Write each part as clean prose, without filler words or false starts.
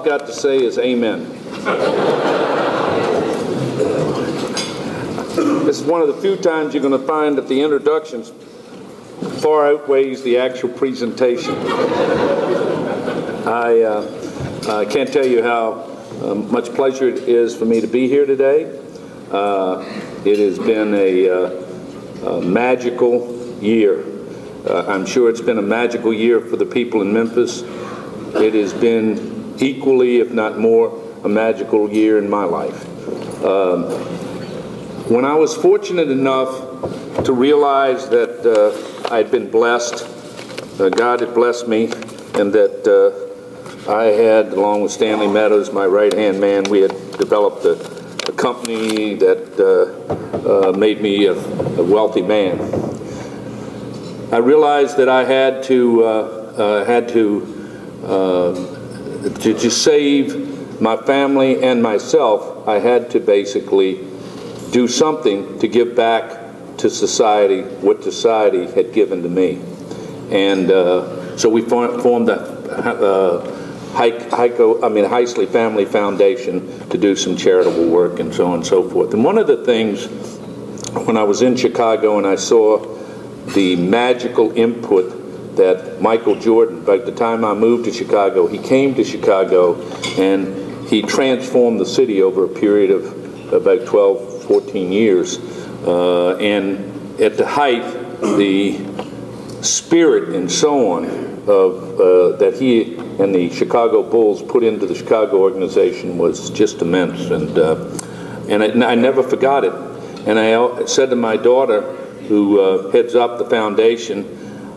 got to say is amen. This is one of the few times you're going to find that the introductions far outweighs the actual presentation. I can't tell you how much pleasure it is for me to be here today. It has been a magical year. I'm sure it's been a magical year for the people in Memphis. It has been equally, if not more, a magical year in my life. When I was fortunate enough to realize that I'd been blessed, God had blessed me, and that I had, along with Stanley Meadows, my right-hand man, we had developed a company that made me a wealthy man. I realized that I had to save my family and myself. I had to basically do something to give back to society what society had given to me. And so we formed the Heisley Family Foundation to do some charitable work and so on and so forth. And one of the things, when I was in Chicago and I saw the magical input that Michael Jordan, by the time I moved to Chicago, he came to Chicago and he transformed the city over a period of about 12, 14 years. And at the height, the spirit and so on of that he and the Chicago Bulls put into the Chicago organization was just immense, and I never forgot it. And I said to my daughter, who heads up the foundation,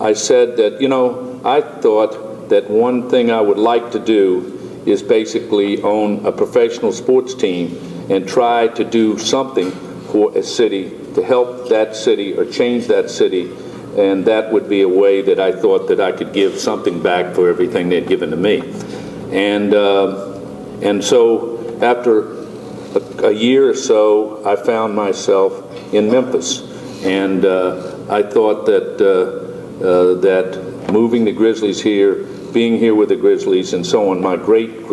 I said that, you know, I thought that one thing I would like to do is basically own a professional sports team and try to do something for a city to help that city or change that city. And that would be a way that I thought that I could give something back for everything they'd given to me. And so after a year or so, I found myself in Memphis. And I thought that, that moving the Grizzlies here, being here with the Grizzlies and so on, my great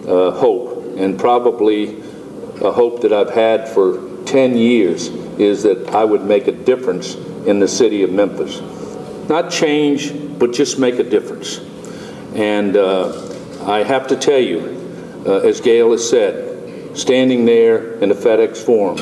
hope, and probably a hope that I've had for 10 years, is that I would make a difference in the city of Memphis. Not change, but just make a difference. And I have to tell you, as Gail has said, standing there in the FedEx Forum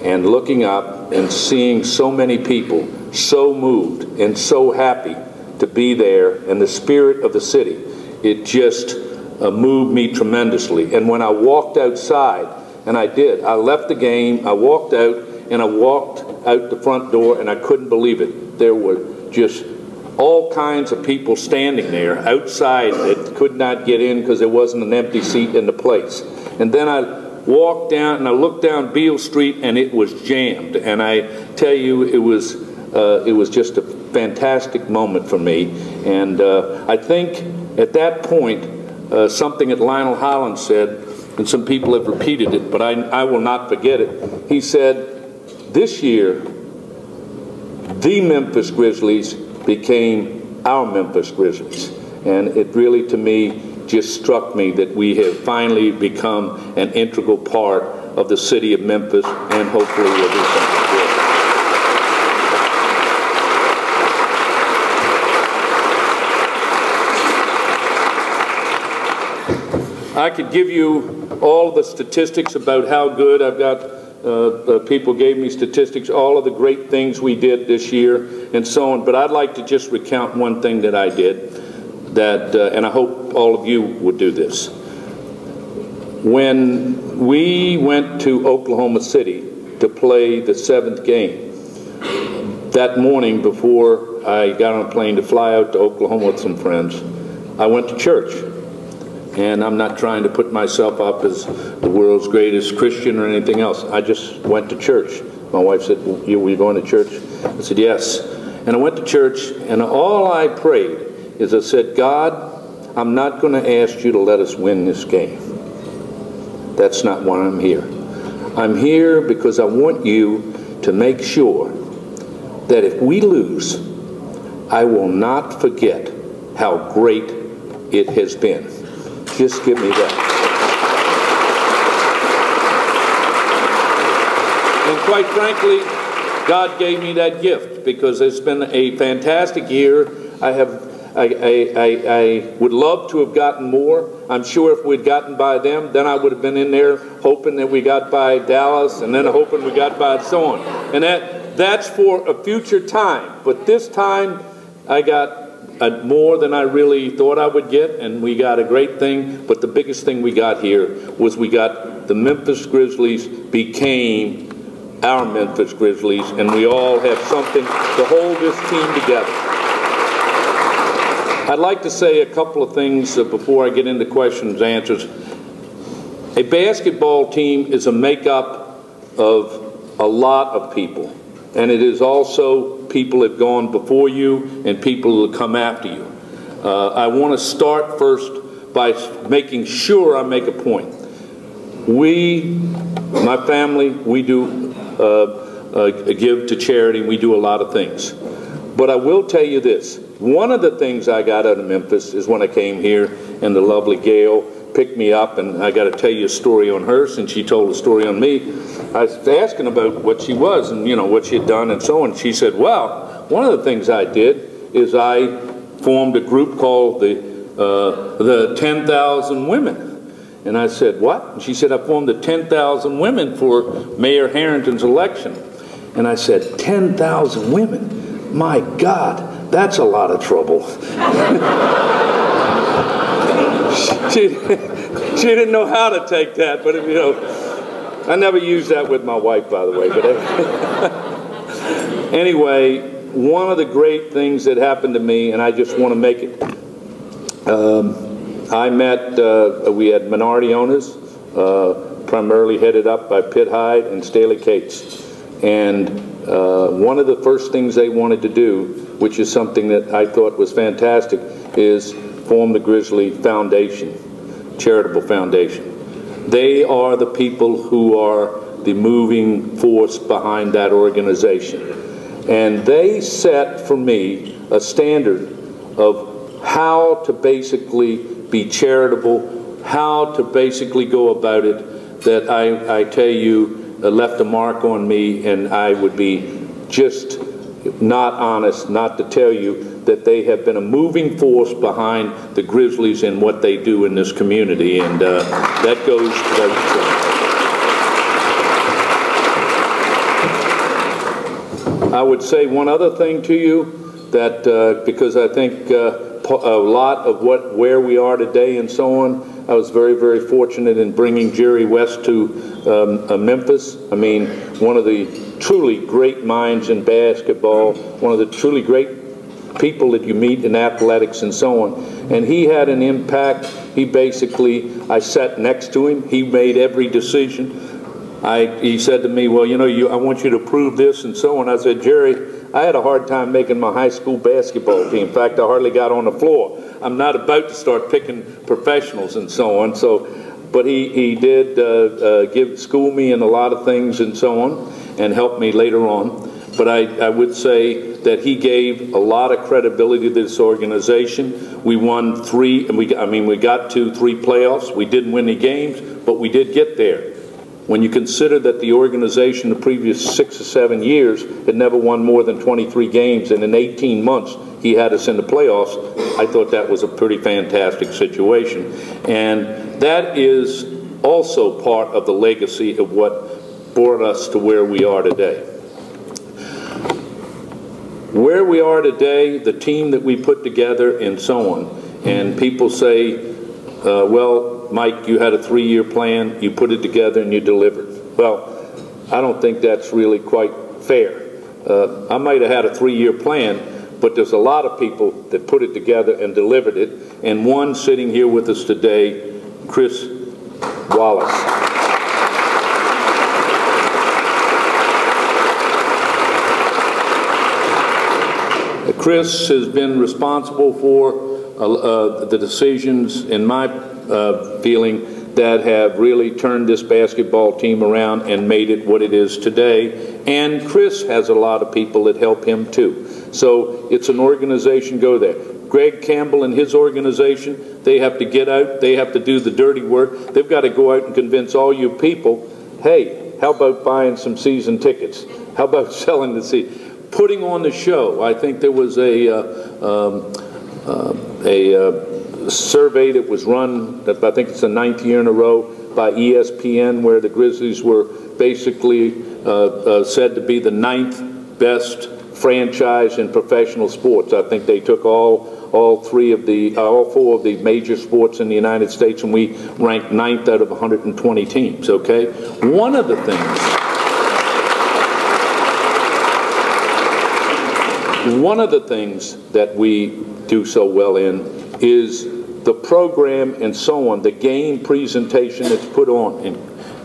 and looking up and seeing so many people so moved and so happy to be there and the spirit of the city, it just moved me tremendously. And when I walked outside, and I did, I left the game, I walked out, and I walked out the front door, and I couldn't believe it. There were just all kinds of people standing there outside that could not get in because there wasn't an empty seat in the place. And then I walked down and I looked down Beale Street and it was jammed. And I tell you, it was just a fantastic moment for me. And I think at that point, something that Lionel Hollins said, and some people have repeated it, but I will not forget it. He said, this year, the Memphis Grizzlies became our Memphis Grizzlies. And it really, to me, just struck me that we have finally become an integral part of the city of Memphis, and hopefully we'll do something good. I could give you all the statistics about how good I've got. People gave me statistics, all of the great things we did this year and so on, but I'd like to just recount one thing that I did, that, and I hope all of you would do this. When we went to Oklahoma City to play the 7th game, that morning before I got on a plane to fly out to Oklahoma with some friends, I went to church. And I'm not trying to put myself up as the world's greatest Christian or anything else. I just went to church. My wife said, were you going to church? I said, yes. And I went to church, and all I prayed is I said, God, I'm not going to ask you to let us win this game. That's not why I'm here. I'm here because I want you to make sure that if we lose, I will not forget how great it has been. Just give me that. And quite frankly, God gave me that gift because it's been a fantastic year. I would love to have gotten more. I'm sure if we'd gotten by them, then I would have been in there hoping that we got by Dallas and then hoping we got by so on. And that's for a future time. But this time, I got more than I really thought I would get, and we got a great thing. But the biggest thing we got here was we got the Memphis Grizzlies became our Memphis Grizzlies, and we all have something to hold this team together. I'd like to say a couple of things before I get into questions and answers. A basketball team is a makeup of a lot of people, and it is also people that have gone before you and people who will come after you. I want to start first by making sure I make a point. My family, we do give to charity. We do a lot of things. But I will tell you this. One of the things I got out of Memphis is when I came here and the lovely Gail picked me up, and I got to tell you a story on her since she told a story on me. I was asking about what she was and, you know, what she had done and so on. She said, well, one of the things I did is I formed a group called the 10,000 Women. And I said, what? And she said, I formed the 10,000 Women for Mayor Harrington's election. And I said, 10,000 women? My God, that's a lot of trouble. she didn't know how to take that, but, you know, I never used that with my wife, by the way. But anyway, one of the great things that happened to me, and I just want to make it, I met, we had minority owners, primarily headed up by Pitt Hyde and Staley Cates. And one of the first things they wanted to do, which is something that I thought was fantastic, is form the Grizzly Foundation, charitable foundation. They are the people who are the moving force behind that organization. And they set for me a standard of how to basically be charitable, how to basically go about it, that I tell you left a mark on me, and I would be just not honest not to tell you that they have been a moving force behind the Grizzlies and what they do in this community, and that goes without saying. I would say one other thing to you, that because I think a lot of where we are today and so on, I was very, very fortunate in bringing Jerry West to Memphis. I mean, one of the truly great minds in basketball, one of the truly great people that you meet in athletics and so on. And he had an impact. He basically, I sat next to him. He made every decision. He said to me, well, you know, I want you to prove this and so on. I said, Jerry, I had a hard time making my high school basketball team. In fact, I hardly got on the floor. I'm not about to start picking professionals and so on. But he did school me in a lot of things and so on, and helped me later on. But I would say that he gave a lot of credibility to this organization. We won we got to 3 playoffs. We didn't win any games, but we did get there. When you consider that the organization the previous 6 or 7 years had never won more than 23 games, and in 18 months he had us in the playoffs, I thought that was a pretty fantastic situation. And that is also part of the legacy of what brought us to where we are today. Where we are today, the team that we put together and so on, and people say, well, Mike, you had a 3-year plan, you put it together and you delivered. Well, I don't think that's really quite fair. I might have had a 3-year plan, but there's a lot of people that put it together and delivered it, and one sitting here with us today, Chris Wallace. Chris has been responsible for the decisions, in my feeling, that have really turned this basketball team around and made it what it is today. And Chris has a lot of people that help him too. So it's an organization, go there. Greg Campbell and his organization, they have to get out, they have to do the dirty work. They've got to go out and convince all you people, hey, how about buying some season tickets? How about selling the seat? Putting on the show. I think there was a survey that was run, I think it's the 9th year in a row, by ESPN, where the Grizzlies were basically said to be the 9th best franchise in professional sports. I think they took all four of the major sports in the United States, and we ranked 9th out of 120 teams, okay? One of the things that we do so well in is the program and so on, the game presentation that's put on. And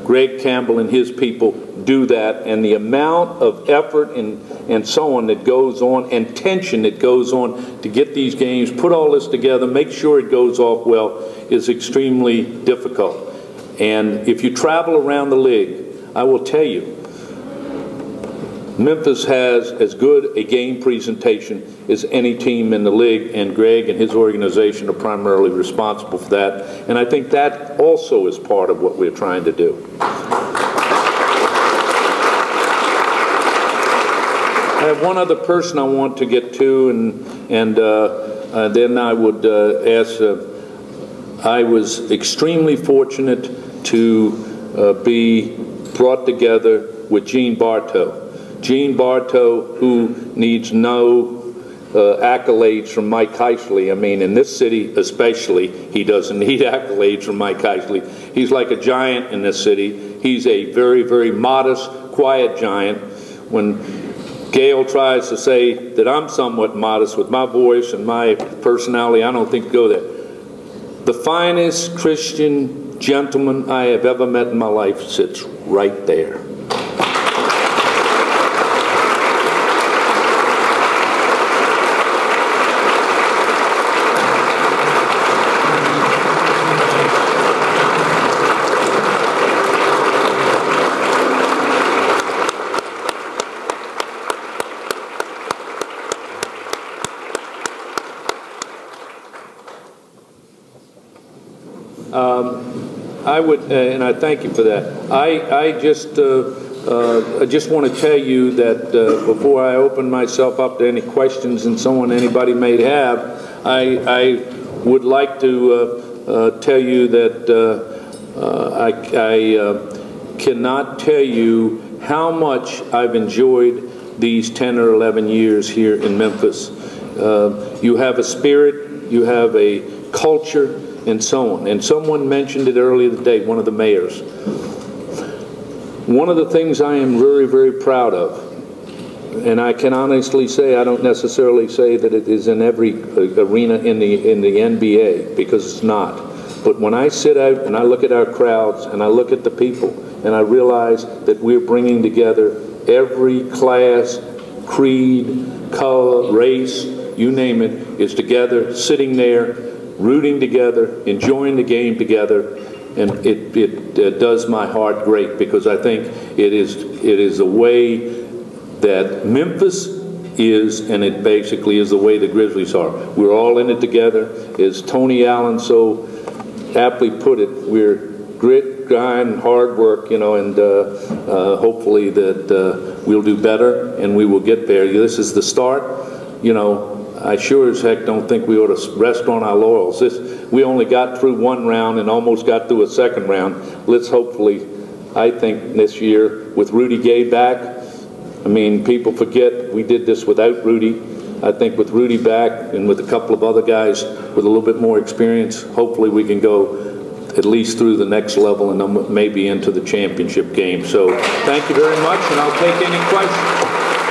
Greg Campbell and his people do that, and the amount of effort and so on that goes on, and tension that goes on to get these games, put all this together, make sure it goes off well, is extremely difficult. And if you travel around the league, I will tell you, Memphis has as good a game presentation as any team in the league, and Greg and his organization are primarily responsible for that. And I think that also is part of what we're trying to do. I have one other person I want to get to, and then I would ask, I was extremely fortunate to be brought together with Gene Bartow. Gene Bartow, who needs no accolades from Mike Heisley. I mean, in this city especially, he doesn't need accolades from Mike Heisley. He's like a giant in this city. He's a very, very modest, quiet giant. When Gail tries to say that I'm somewhat modest with my voice and my personality, I don't think go there. The finest Christian gentleman I have ever met in my life sits right there. I would, and I thank you for that. I just want to tell you that before I open myself up to any questions and so on anybody may have, I would like to tell you that I cannot tell you how much I've enjoyed these 10 or 11 years here in Memphis. You have a spirit, you have a culture, and so on. And someone mentioned it earlier today, one of the mayors. One of the things I am very, very proud of, and I can honestly say, I don't necessarily say that it is in every arena in the NBA, because it's not. But when I sit out and I look at our crowds and I look at the people and I realize that we're bringing together every class, creed, color, race, you name it, is together, sitting there, rooting together, enjoying the game together, and it does my heart great, because I think it is a way that Memphis is, and it basically is the way the Grizzlies are. We're all in it together. As Tony Allen so aptly put it, we're grit, grind, hard work, you know, and hopefully that we'll do better and we will get there. This is the start, you know. I sure as heck don't think we ought to rest on our laurels. We only got through one round and almost got through a second round. Let's hopefully, I think this year, with Rudy Gay back, I mean, people forget we did this without Rudy. I think with Rudy back and with a couple of other guys with a little bit more experience, hopefully we can go at least through the next level and then maybe into the championship game. So thank you very much, and I'll take any questions.